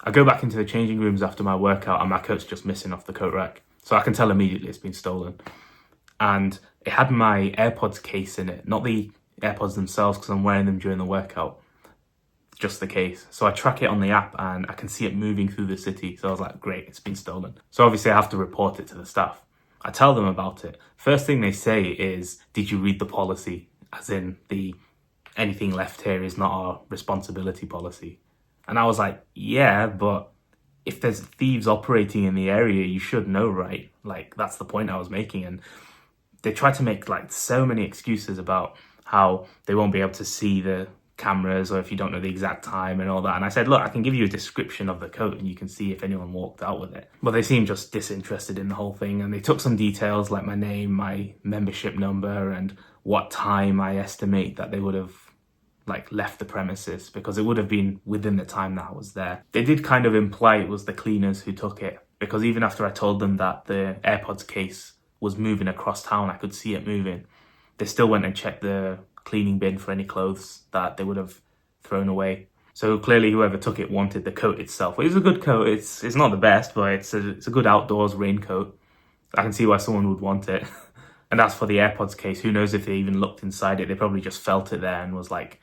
I go back into the changing rooms after my workout and my coat's just missing off the coat rack. So I can tell immediately it's been stolen. And it had my AirPods case in it, not the AirPods themselves because I'm wearing them during the workout, just the case. So I track it on the app and I can see it moving through the city. So I was like, great, it's been stolen. So obviously I have to report it to the staff. I tell them about it. First thing they say is, did you read the policy? As in the anything left here is not our responsibility policy. And I was like, yeah, but if there's thieves operating in the area, you should know, right? Like, that's the point I was making. And they try to make like so many excuses about how they won't be able to see the cameras or if you don't know the exact time and all that. And I said, look, I can give you a description of the coat and you can see if anyone walked out with it. But they seemed just disinterested in the whole thing. And they took some details like my name, my membership number, and what time I estimate that they would have like left the premises, because it would have been within the time that I was there. They did kind of imply it was the cleaners who took it, because even after I told them that the AirPods case was moving across town, I could see it moving, they still went and checked the cleaning bin for any clothes that they would have thrown away. So clearly whoever took it wanted the coat itself. Well, it's a good coat. It's not the best, but it's a good outdoors raincoat. I can see why someone would want it. And as for the AirPods case, who knows if they even looked inside it. They probably just felt it there and was like,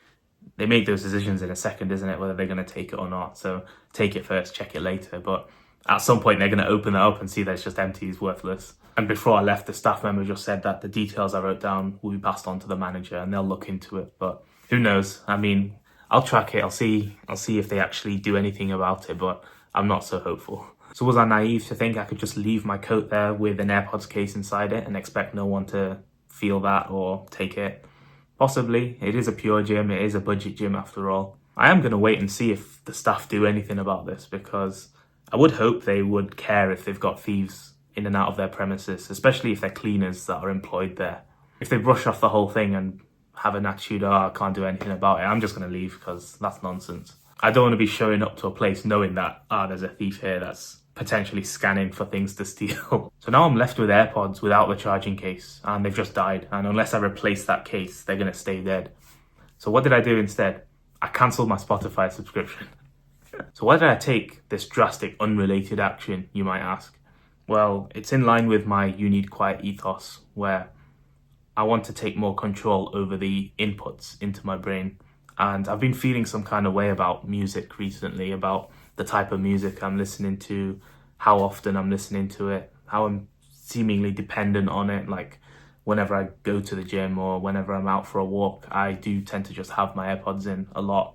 they make those decisions in a second, isn't it? Whether they're going to take it or not. So take it first, check it later. But at some point, they're going to open that up and see that it's just empty, it's worthless. And before I left, the staff member just said that the details I wrote down will be passed on to the manager and they'll look into it. But who knows? I mean, I'll track it. I'll see if they actually do anything about it, but I'm not so hopeful. So was I naive to think I could just leave my coat there with an AirPods case inside it and expect no one to feel that or take it? Possibly. It is a pure gym. It is a budget gym after all. I am going to wait and see if the staff do anything about this, because I would hope they would care if they've got thieves in and out of their premises, especially if they're cleaners that are employed there. If they brush off the whole thing and have an attitude, oh, I can't do anything about it, I'm just going to leave, because that's nonsense. I don't want to be showing up to a place knowing that, there's a thief here that's potentially scanning for things to steal. So now I'm left with AirPods without the charging case, and they've just died. And unless I replace that case, they're going to stay dead. So what did I do instead? I cancelled my Spotify subscription. So why did I take this drastic, unrelated action, you might ask? Well, it's in line with my you need quiet ethos, where I want to take more control over the inputs into my brain. And I've been feeling some kind of way about music recently, about the type of music I'm listening to, how often I'm listening to it, how I'm seemingly dependent on it. Like whenever I go to the gym or whenever I'm out for a walk, I do tend to just have my AirPods in a lot.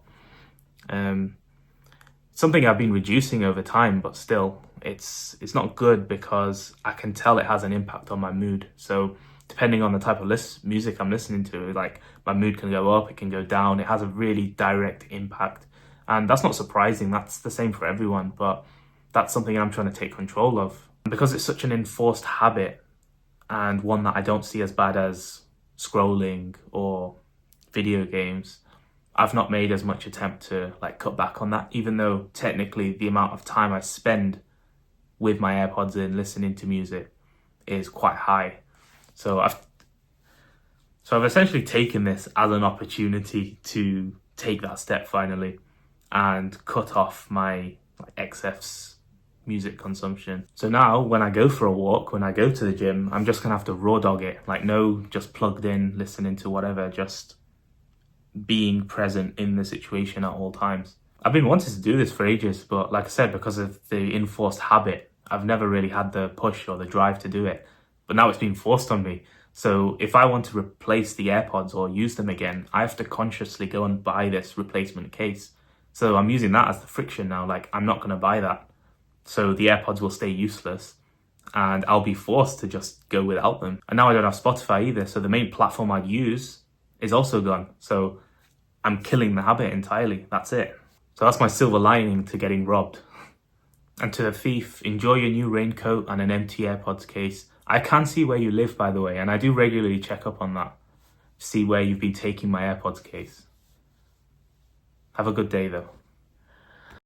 Something I've been reducing over time, but still, it's not good, because I can tell it has an impact on my mood. So depending on the type of music I'm listening to, like my mood can go up, it can go down. It has a really direct impact. And that's not surprising. That's the same for everyone. But that's something I'm trying to take control of. Because it's such an enforced habit, and one that I don't see as bad as scrolling or video games, I've not made as much attempt to like cut back on that, even though technically the amount of time I spend with my AirPods in listening to music is quite high. So I've essentially taken this as an opportunity to take that step finally and cut off my XF's music consumption. So now when I go for a walk, when I go to the gym, I'm just gonna have to raw dog it. Like no, just plugged in, listening to whatever, just being present in the situation at all times. I've been wanting to do this for ages, but like I said, because of the enforced habit, I've never really had the push or the drive to do it. But now it's been forced on me. So if I want to replace the AirPods or use them again, I have to consciously go and buy this replacement case. So I'm using that as the friction now. Like I'm not going to buy that. So the AirPods will stay useless and I'll be forced to just go without them. And now I don't have Spotify either. So the main platform I'd use is also gone. So I'm killing the habit entirely. That's it. So that's my silver lining to getting robbed. And to the thief, enjoy your new raincoat and an empty AirPods case. I can see where you live, by the way, and I do regularly check up on that. See where you've been taking my AirPods case. Have a good day, though.